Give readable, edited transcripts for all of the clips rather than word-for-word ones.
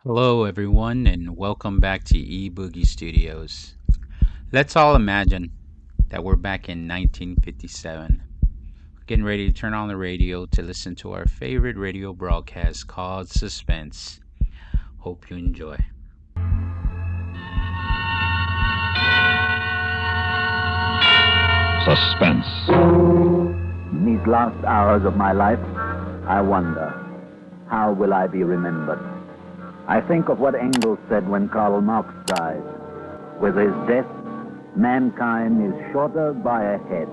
Hello, everyone, and welcome back to eBoogie Studios. Let's all imagine that we're back in 1957, getting ready to turn on the radio to listen to our favorite radio broadcast called Suspense. Hope you enjoy. Suspense. In these last hours of my life, I wonder, how will I be remembered? I think of what Engels said when Karl Marx died. With his death, mankind is shorter by a head.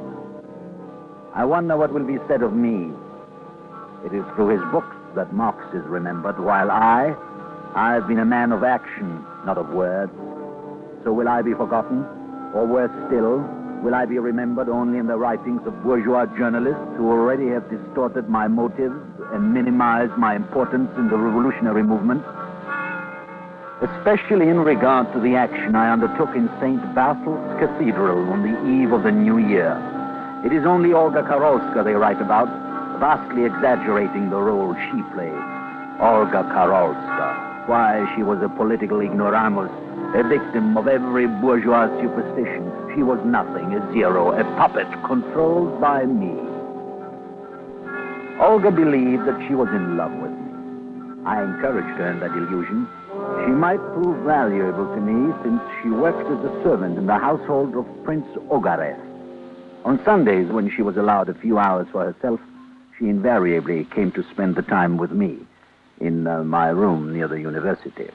I wonder what will be said of me. It is through his books that Marx is remembered, while I've been a man of action, not of words. So will I be forgotten? Or worse still, will I be remembered only in the writings of bourgeois journalists who already have distorted my motives and minimized my importance in the revolutionary movement? Especially in regard to the action I undertook in St. Basil's Cathedral on the eve of the New Year. It is only Olga Karolska they write about, vastly exaggerating the role she played. Olga Karolska. Why, she was a political ignoramus, a victim of every bourgeois superstition. She was nothing, a zero, a puppet controlled by me. Olga believed that she was in love with me. I encouraged her in that illusion. She might prove valuable to me since she worked as a servant in the household of Prince Ogarev. On Sundays, when she was allowed a few hours for herself, she invariably came to spend the time with me in my room near the university.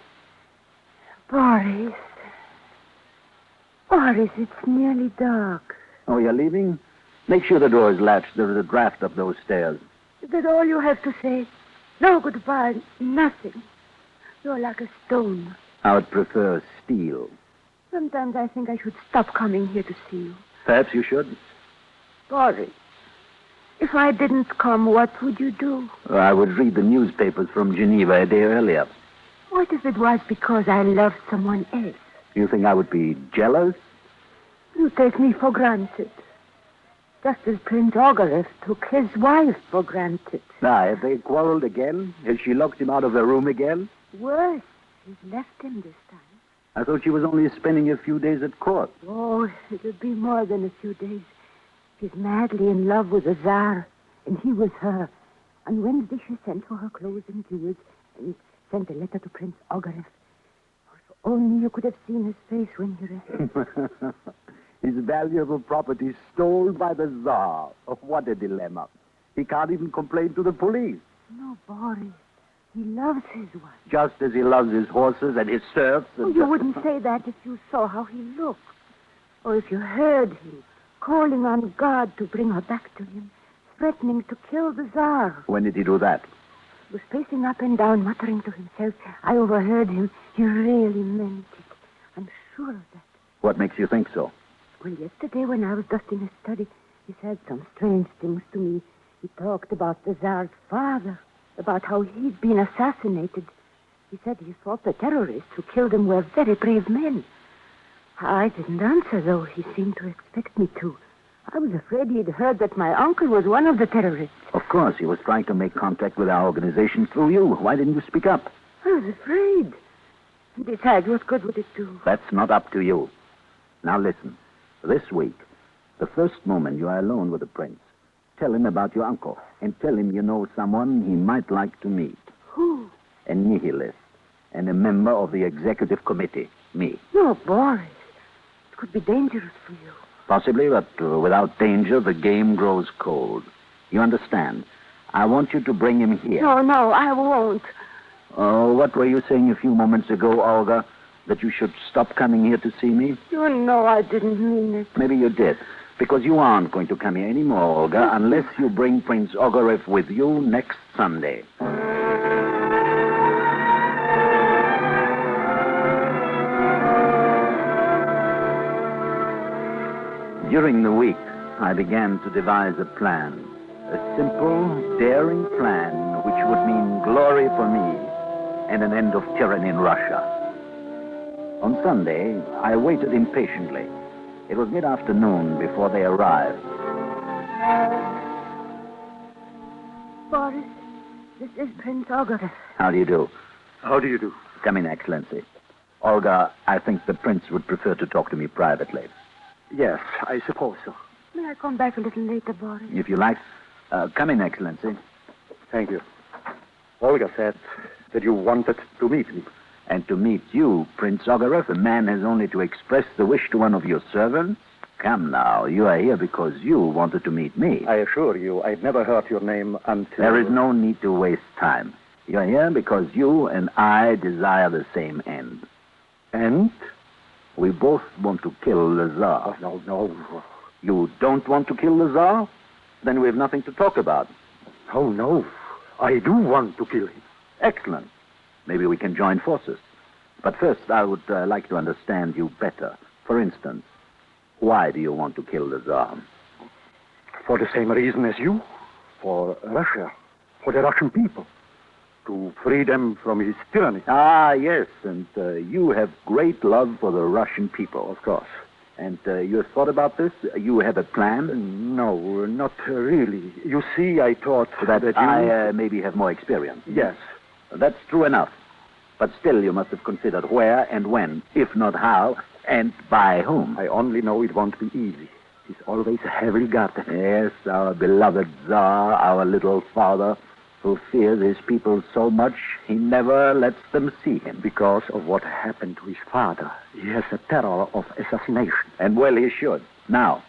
Boris. Boris, it's nearly dark. Oh, you're leaving? Make sure the door is latched. There is a draft up those stairs. Is that all you have to say? No goodbye, nothing. You're like a stone. I would prefer steel. Sometimes I think I should stop coming here to see you. Perhaps you should. Boris, if I didn't come, what would you do? I would read the newspapers from Geneva a day earlier. What if it was because I loved someone else? You think I would be jealous? You take me for granted. Just as Prince Ogarev took his wife for granted. Have they quarreled again? Has she locked him out of her room again? Worse, she's left him this time. I thought she was only spending a few days at court. Oh, it'll be more than a few days. She's madly in love with the Tsar, and he with her. On Wednesday, she sent for her clothes and jewels and sent a letter to Prince Ogarev. If only you could have seen his face when he read it. His valuable property stolen by the Tsar. Oh, what a dilemma. He can't even complain to the police. No, Boris. He loves his wife. Just as he loves his horses and his serfs. And You wouldn't say that if you saw how he looked. Or if you heard him calling on God to bring her back to him, threatening to kill the Tsar. When did he do that? He was pacing up and down, muttering to himself. I overheard him. He really meant it. I'm sure of that. What makes you think so? Well, yesterday when I was dusting his study, he said some strange things to me. He talked about the Tsar's father, about how he'd been assassinated. He said he thought the terrorists who killed him were very brave men. I didn't answer, though he seemed to expect me to. I was afraid he'd heard that my uncle was one of the terrorists. Of course, he was trying to make contact with our organization through you. Why didn't you speak up? I was afraid. Besides, what good would it do? That's not up to you. Now listen. This week, the first moment you are alone with the prince, tell him about your uncle and tell him you know someone he might like to meet. Who? A nihilist and a member of the executive committee, me. No, Boris. It could be dangerous for you. Possibly, but without danger, the game grows cold. You understand? I want you to bring him here. No, I won't. Oh, what were you saying a few moments ago, Olga? That you should stop coming here to see me? You know I didn't mean it. Maybe you did. Because you aren't going to come here anymore, Olga, unless you bring Prince Ogarev with you next Sunday. During the week, I began to devise a plan. A simple, daring plan which would mean glory for me and an end of tyranny in Russia. On Sunday, I waited impatiently. It was mid-afternoon before they arrived. Boris, this is Prince Ogarev. How do you do? How do you do? Come in, Excellency. Olga, I think the prince would prefer to talk to me privately. Yes, I suppose so. May I come back a little later, Boris? If you like. Come in, Excellency. Thank you. Olga said that you wanted to meet me. And to meet you, Prince Ogarev, a man has only to express the wish to one of your servants. Come now, you are here because you wanted to meet me. I assure you, I'd never heard your name until... There is no need to waste time. You are here because you and I desire the same end. And? We both want to kill the Tsar. Oh, no. You don't want to kill the Tsar? Then we have nothing to talk about. Oh, no. I do want to kill him. Excellent. Maybe we can join forces. But first, I would like to understand you better. For instance, why do you want to kill the Tsar? For the same reason as you. For Russia. For the Russian people. To free them from his tyranny. Ah, yes, and you have great love for the Russian people. Of course. And you have thought about this? You have a plan? No, not really. You see, I thought that you... I maybe have more experience. Yes. That's true enough. But still, you must have considered where and when, if not how, and by whom. I only know it won't be easy. He's always heavily guarded. Yes, our beloved Tsar, our little father, who fears his people so much he never lets them see him. Because of what happened to his father. He has a terror of assassination. And well he should. Now,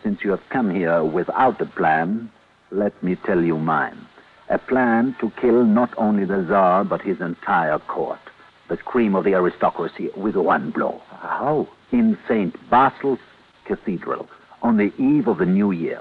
since you have come here without a plan, let me tell you mine. A plan to kill not only the Tsar, but his entire court. The cream of the aristocracy with one blow. How? In St. Basil's Cathedral, on the eve of the New Year.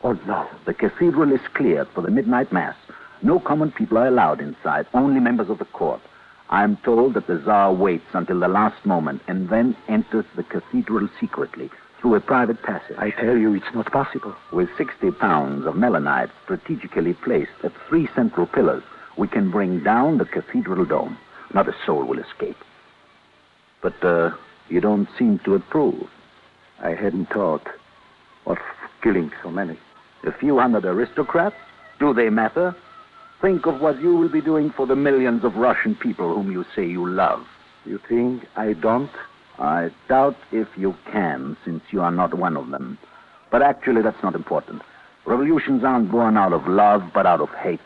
Oh, no. The cathedral is cleared for the midnight mass. No common people are allowed inside, only members of the court. I am told that the Tsar waits until the last moment and then enters the cathedral secretly through a private passage. I tell you, it's not possible. With 60 pounds of melanite strategically placed at 3 central pillars, we can bring down the cathedral dome. Not a soul will escape. But you don't seem to approve. I hadn't thought of killing so many. A few hundred aristocrats? Do they matter? Think of what you will be doing for the millions of Russian people whom you say you love. You think I don't? I doubt if you can, since you are not one of them. But actually, that's not important. Revolutions aren't born out of love, but out of hate.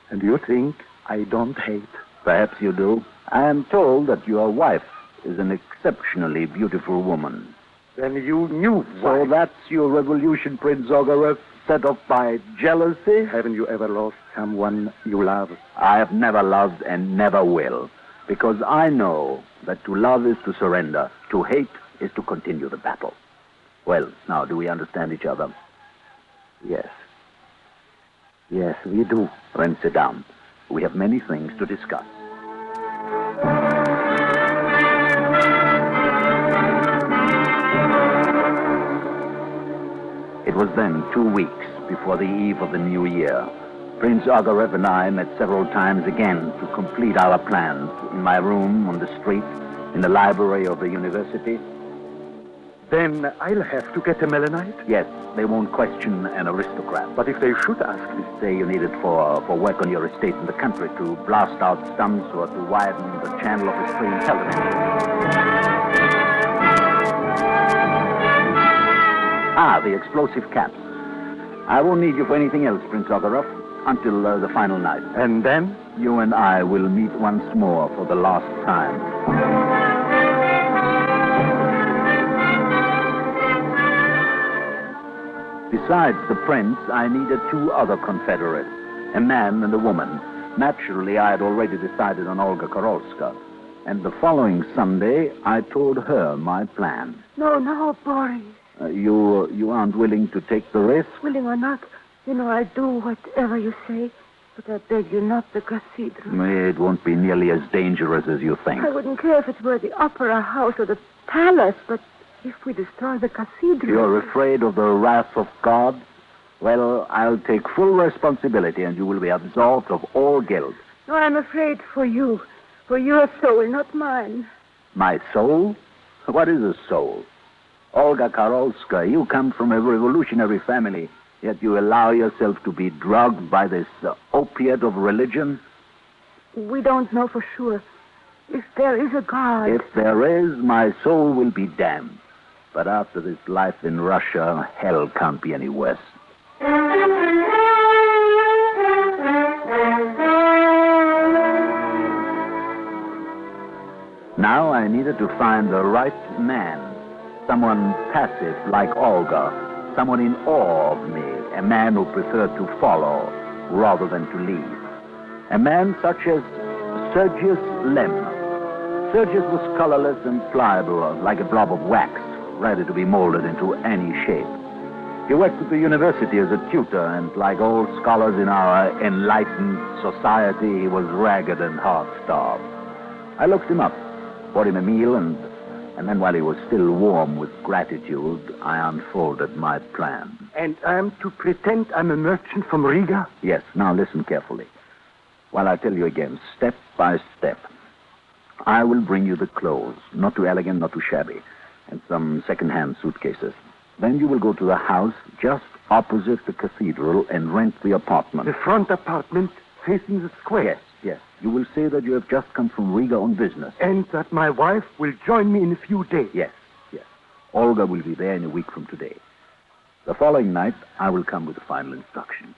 And you think I don't hate? Perhaps you do. I am told that your wife is an exceptionally beautiful woman. Then you knew So why. that's your revolution, Prince Ogarev, set off by jealousy? Haven't you ever lost someone you love? I have never loved and never will. Because I know that to love is to surrender. To hate is to continue the battle. Well, now, do we understand each other? Yes. Yes, we do. Then sit down. We have many things to discuss. It was then 2 weeks before the eve of the New Year. Prince Ogarev and I met several times again to complete our plans in my room, on the street, in the library of the university. Then I'll have to get a melanite? Yes, they won't question an aristocrat. But if they should ask me... Say you need it for work on your estate in the country, to blast out stumps or to widen the channel of a stream television. Ah, the explosive caps. I won't need you for anything else, Prince Ogarev, until the final night. And then? You and I will meet once more for the last time. Besides the prince, I needed 2 other confederates, a man and a woman. Naturally, I had already decided on Olga Karolska. And the following Sunday, I told her my plan. No, Boris. You aren't willing to take the risk? Willing or not, you know I'll do whatever you say. But I beg you, not the cathedral. It won't be nearly as dangerous as you think. I wouldn't care if it were the opera house or the palace, but if we destroy the cathedral... You're afraid of the wrath of God? Well, I'll take full responsibility and you will be absolved of all guilt. No, I'm afraid for you. For your soul, not mine. My soul? What is a soul? Olga Karolska, you come from a revolutionary family, yet you allow yourself to be drugged by this opiate of religion? We don't know for sure. If there is a God. If there is, my soul will be damned. But after this life in Russia, hell can't be any worse. Now I needed to find the right man. Someone passive like Olga. Someone in awe of me. A man who preferred to follow rather than to lead. A man such as Sergius Lem. Sergius was colorless and pliable, like a blob of wax, ready to be molded into any shape. He worked at the university as a tutor, and like all scholars in our enlightened society, he was ragged and half-starved. I looked him up, bought him a meal, and then while he was still warm with gratitude, I unfolded my plan. And I'm to pretend I'm a merchant from Riga? Yes, now listen carefully. While I tell you again, step by step. I will bring you the clothes, not too elegant, not too shabby, and some second-hand suitcases. Then you will go to the house just opposite the cathedral and rent the apartment. The front apartment facing the square? Yes, yes. You will say that you have just come from Riga on business. And that my wife will join me in a few days? Yes, yes. Olga will be there in a week from today. The following night, I will come with the final instructions.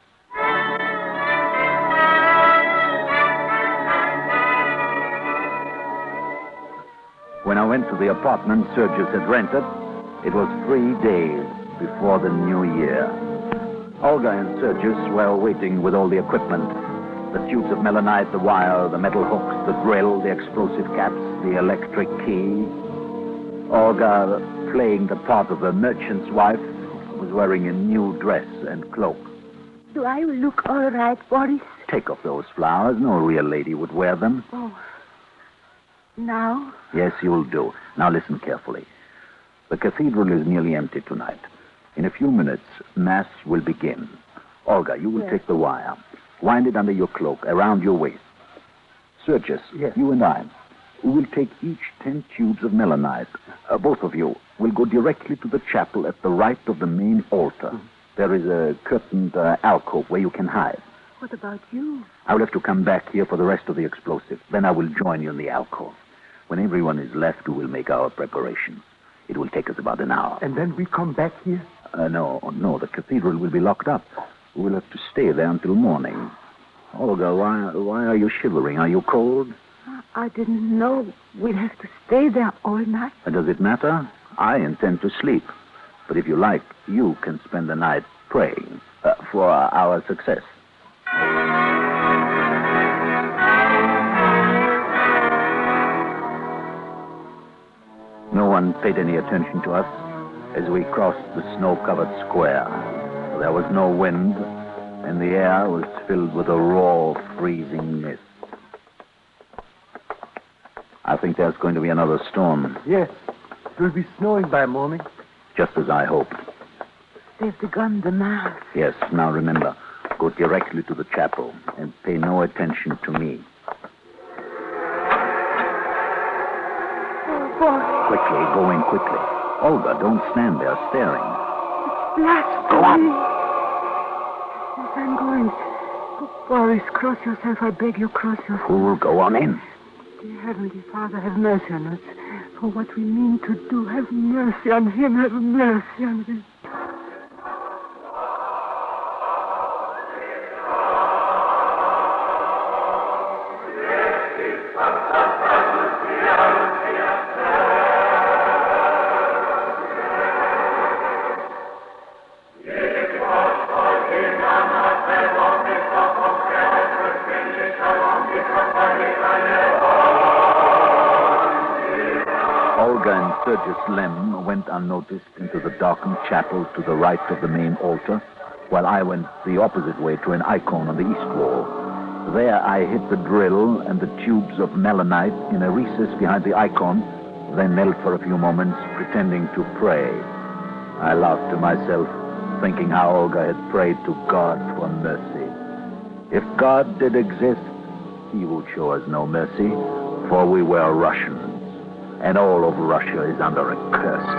When I went to the apartment Sergius had rented, it was 3 days before the new year. Olga and Sergius were waiting with all the equipment. The tubes of melanite, the wire, the metal hooks, the drill, the explosive caps, the electric key. Olga, playing the part of a merchant's wife, was wearing a new dress and cloak. Do I look all right, Boris? Take off those flowers. No real lady would wear them. Oh. Now? Yes, you'll do. Now listen carefully. The cathedral is nearly empty tonight. In a few minutes, Mass will begin. Olga, you will take the wire. Wind it under your cloak, around your waist. Sergius, you and I, we will take each 10 tubes of melanite. Both of you will go directly to the chapel at the right of the main altar. There is a curtained alcove where you can hide. What about you? I will have to come back here for the rest of the explosive. Then I will join you in the alcove. When everyone is left, we will make our preparations. It will take us about an hour. And then we come back here? No. The cathedral will be locked up. We will have to stay there until morning. Olga, why are you shivering? Are you cold? I didn't know we'd have to stay there all night. Does it matter? I intend to sleep. But if you like, you can spend the night praying for our success. No one paid any attention to us as we crossed the snow-covered square. There was no wind, and the air was filled with a raw, freezing mist. I think there's going to be another storm. Yes. It will be snowing by morning. Just as I hoped. They've begun the Mass. Yes, now remember, go directly to the chapel and pay no attention to me. Oh, boy. Quickly, going quickly. Olga, don't stand there staring. Blasphemy. Go on. Yes, I'm going. Oh, Boris, cross yourself. I beg you, cross yourself. Fool, go on in. Dear Heavenly Father, have mercy on us. For what we mean to do, have mercy on him. Have mercy on him. Olga and Sergius Lem went unnoticed into the darkened chapel to the right of the main altar, while I went the opposite way to an icon on the east wall. There I hid the drill and the tubes of melanite in a recess behind the icon, then knelt for a few moments, pretending to pray. I laughed to myself, thinking how Olga had prayed to God for mercy. If God did exist, he would show us no mercy, for we were Russians, and all of Russia is under a curse.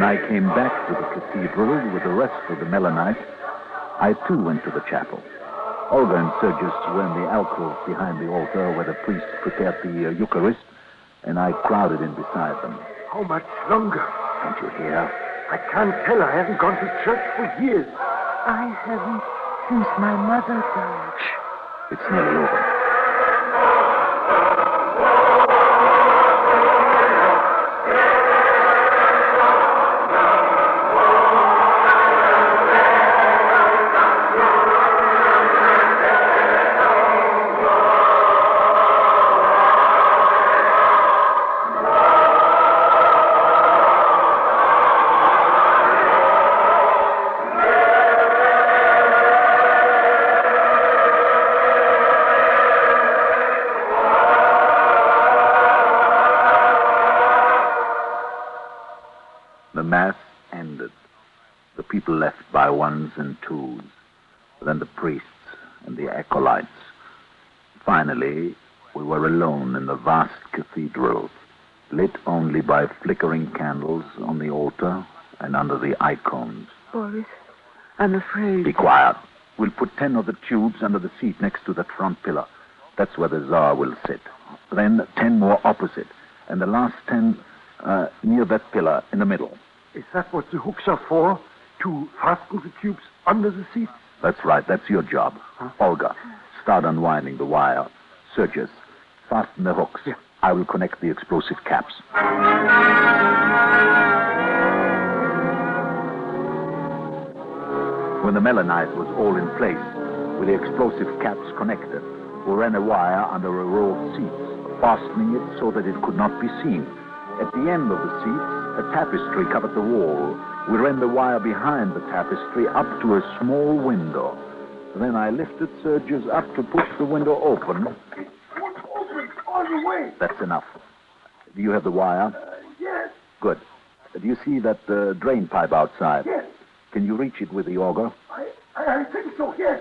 I came back to the cathedral with the rest of the Melanites, I too went to the chapel. Olga and Sergius were in the alcove behind the altar where the priest prepared the Eucharist, and I crowded in beside them. How much longer? Don't you hear? I can't tell. I haven't gone to church for years. I haven't since my mother died. It's nearly over. The Mass ended. The people left by ones and twos. Then the priests and the acolytes. Finally, we were alone in the vast cathedral, lit only by flickering candles on the altar and under the icons. Boris, I'm afraid. Be quiet. We'll put 10 of the tubes under the seat next to that front pillar. That's where the Tsar will sit. Then 10 more opposite. And the last 10 near that pillar in the middle. Is that what the hooks are for? To fasten the tubes under the seats? That's right. That's your job. Huh? Olga, start unwinding the wire. Sergius, fasten the hooks. Yeah. I will connect the explosive caps. When the melanite was all in place, with the explosive caps connected, we ran a wire under a row of seats, fastening it so that it could not be seen. At the end of the seats, a tapestry covered the wall. We ran the wire behind the tapestry up to a small window. Then I lifted Sergius up to push the window open. Open all the way. That's enough. Do you have the wire? Yes. Good. Do you see that drain pipe outside? Yes. Can you reach it with the auger? I think so, yes.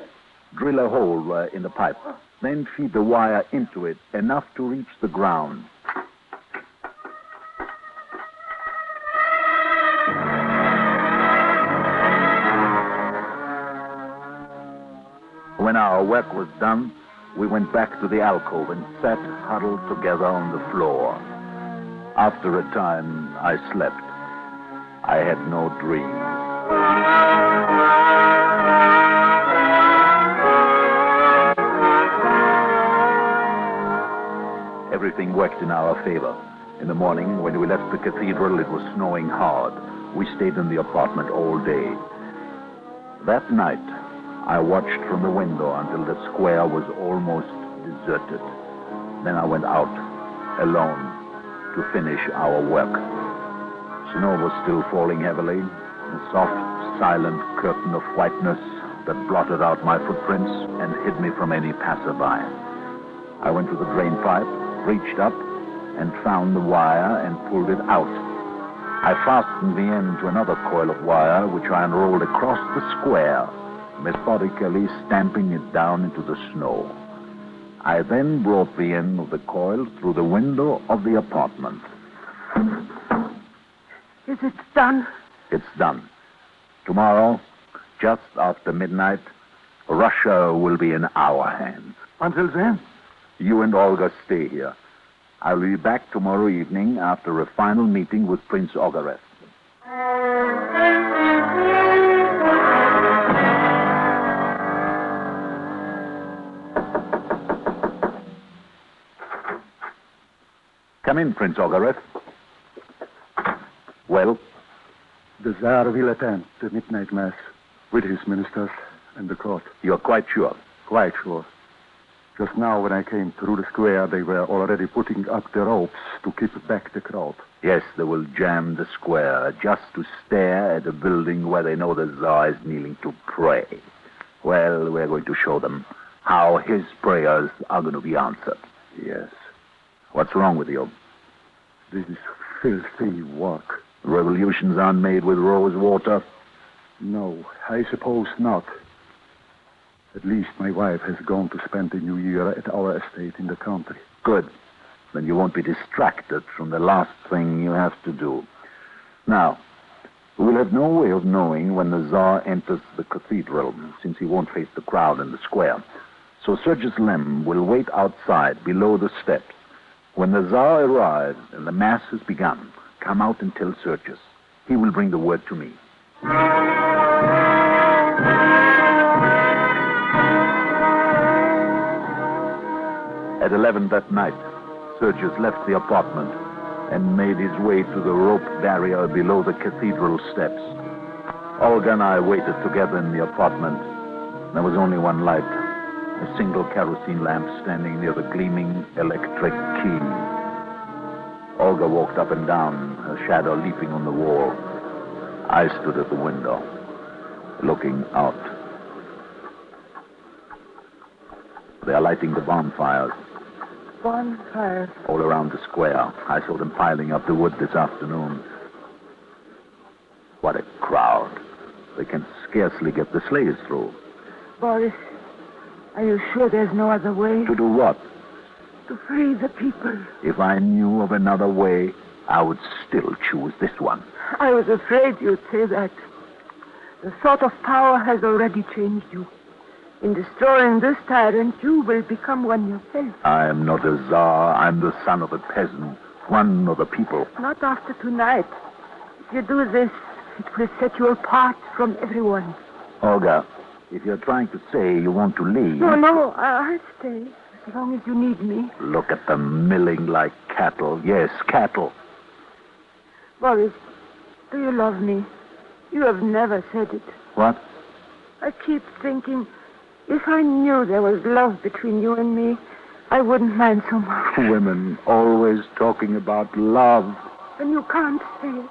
Drill a hole in the pipe. Then feed the wire into it, enough to reach the ground. When our work was done, we went back to the alcove and sat huddled together on the floor. After a time, I slept. I had no dreams. Everything worked in our favor. In the morning, when we left the cathedral, it was snowing hard. We stayed in the apartment all day. That night, I watched from the window until the square was almost deserted. Then I went out, alone, to finish our work. Snow was still falling heavily, a soft, silent curtain of whiteness that blotted out my footprints and hid me from any passerby. I went to the drain pipe, reached up, and found the wire and pulled it out. I fastened the end to another coil of wire, which I unrolled across the square, methodically stamping it down into the snow. I then brought the end of the coil through the window of the apartment. Is it done? It's done. Tomorrow, just after midnight, Russia will be in our hands. Until then? You and Olga stay here. I will be back tomorrow evening after a final meeting with Prince Ogarev. Come in, Prince Ogarev. Well? The Tsar will attend the midnight mass with his ministers and the court. You're quite sure? Quite sure. Just now, when I came through the square, they were already putting up the ropes to keep back the crowd. Yes, they will jam the square just to stare at a building where they know the Tsar is kneeling to pray. Well, we're going to show them how his prayers are going to be answered. Yes. What's wrong with you? This is filthy work. Revolutions aren't made with rose water. No, I suppose not. At least my wife has gone to spend the new year at our estate in the country. Good. Then you won't be distracted from the last thing you have to do. Now, We'll have no way of knowing when the Tsar enters the cathedral, since he won't face the crowd in the square. So Sergius Lem will wait outside, below the steps. When the Tsar arrives and the Mass has begun, come out and tell Sergius. He will bring the word to me. At 11 that night, Sergius left the apartment and made his way to the rope barrier below the cathedral steps. Olga and I waited together in the apartment. There was only one light, a single kerosene lamp standing near the gleaming electric key. Olga walked up and down, her shadow leaping on the wall. I stood at the window, looking out. They are lighting the bonfires. Bonfires? All around the square. I saw them piling up the wood this afternoon. What a crowd. They can scarcely get the sleighs through. Boris, are you sure there's no other way? To do what? To free the people. If I knew of another way, I would still choose this one. I was afraid you'd say that. The thought of power has already changed you. In destroying this tyrant, you will become one yourself. I am not a Tsar. I'm the son of a peasant, one of the people. Not after tonight. If you do this, it will set you apart from everyone. Olga, if you're trying to say you want to leave... No, I'll stay as long as you need me. Look at them milling like cattle. Yes, cattle. Boris, do you love me? You have never said it. What? I keep thinking, if I knew there was love between you and me, I wouldn't mind so much. Women always talking about love. And you can't say it.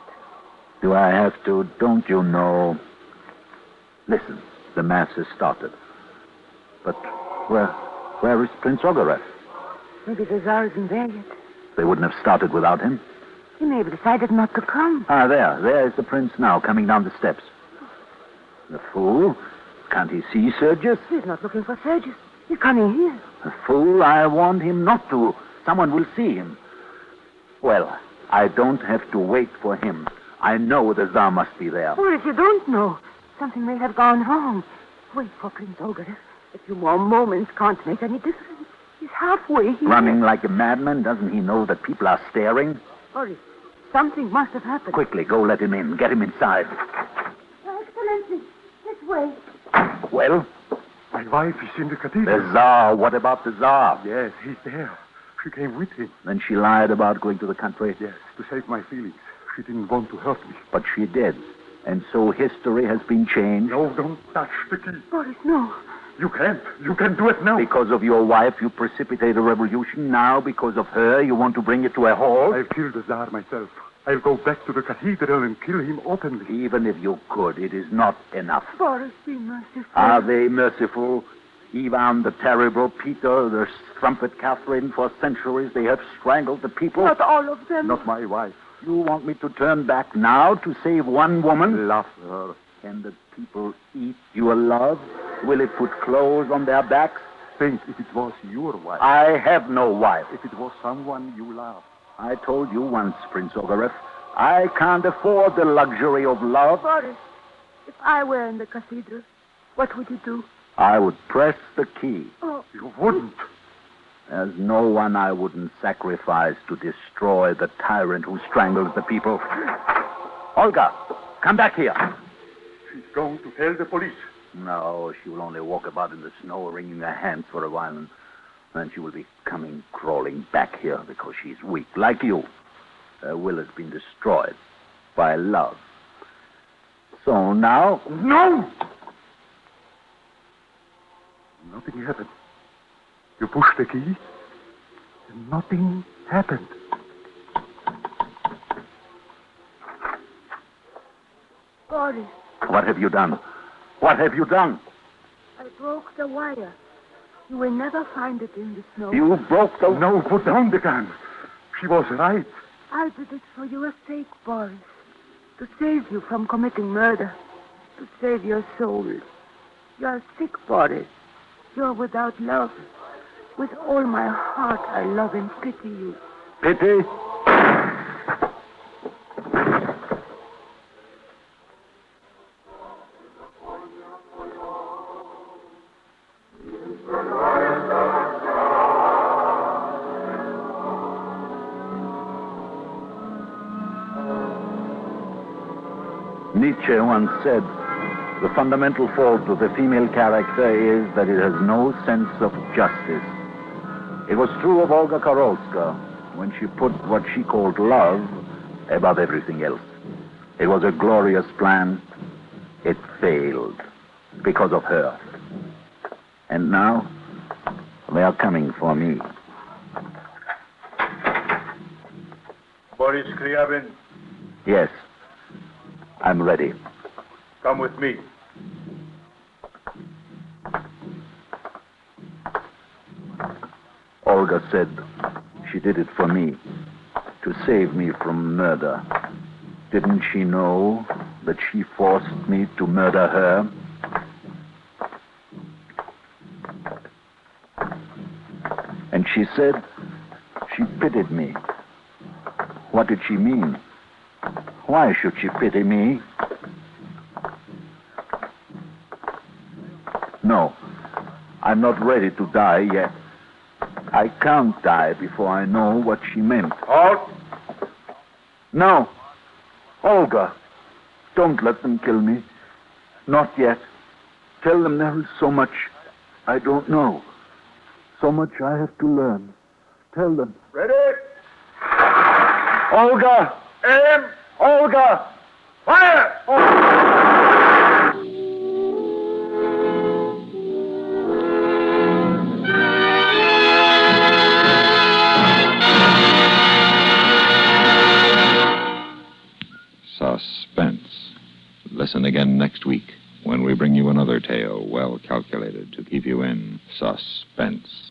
Do I have to? Don't you know? Listen, the Mass has started. But where is Prince Ogarev? Maybe the Tsar isn't there yet. They wouldn't have started without him. He may have decided not to come. Ah, there is the prince now, coming down the steps. The fool. Can't he see Sergius? He's not looking for Sergius. He's coming here. The fool, I warned him not to. Someone will see him. Well, I don't have to wait for him. I know the Tsar must be there. Or if you don't know, something may have gone wrong. Wait for Prince Ogarev. A few more moments can't make any difference. He's halfway here. Running like a madman, doesn't he know that people are staring? Boris, something must have happened. Quickly, go let him in. Get him inside. Your Excellency, this way. Well? My wife is in the cathedral. The Tsar. What about the Tsar? Yes, he's there. She came with him. Then she lied about going to the country? Yes, to save my feelings. She didn't want to hurt me. But she did. And so history has been changed? No, don't touch the key. Boris, no. You can't. You can do it now. Because of your wife, you precipitate a revolution. Now, because of her, you want to bring it to a halt? I've killed the Tsar myself. I'll go back to the cathedral and kill him openly. Even if you could, it is not enough. Boris, be merciful. Are they merciful? Ivan the Terrible, Peter, the Strumpet Catherine, for centuries they have strangled the people. Not all of them. Not my wife. You want me to turn back now to save one woman? Love her. Can the people eat your love? Will it put clothes on their backs? Think if it was your wife. I have no wife. If it was someone you love. I told you once, Prince Ogarev, I can't afford the luxury of love. Boris, if I were in the cathedral, what would you do? I would press the key. Oh, You wouldn't. There's no one I wouldn't sacrifice to destroy the tyrant who strangles the people. Olga, come back here. She's going to tell the police. No, she will only walk about in the snow, wringing her hands for a while, and then she will be coming crawling back here because she's weak, like you. Her will has been destroyed by love. So now... No! Nothing happened. You pushed the key, and nothing happened. Boris, What have you done? What have you done? I broke the wire. You will never find it in the snow. You broke the... No, put down the gun. She was right. I did it for your sake, Boris. To save you from committing murder. To save your soul. You're sick, Boris. You're without love. With all my heart, I love and pity you. Pity? Nietzsche once said, the fundamental fault of the female character is that it has no sense of justice. It was true of Olga Karolska when she put what she called love above everything else. It was a glorious plan. It failed because of her. And now, they are coming for me. Boris Kryabin, Yes, I'm ready. come with me. Olga said she did it for me, to save me from murder. Didn't she know that she forced me to murder her? And she said she pitied me. What did she mean? Why should she pity me? No, I'm not ready to die yet. I can't die before I know what she meant. Halt! No. Olga, don't let them kill me. Not yet. Tell them there is so much I don't know. So much I have to learn. Tell them. Ready? Olga! Aim! Olga! Fire! Suspense. Listen again next week when we bring you another tale well calculated to keep you in suspense.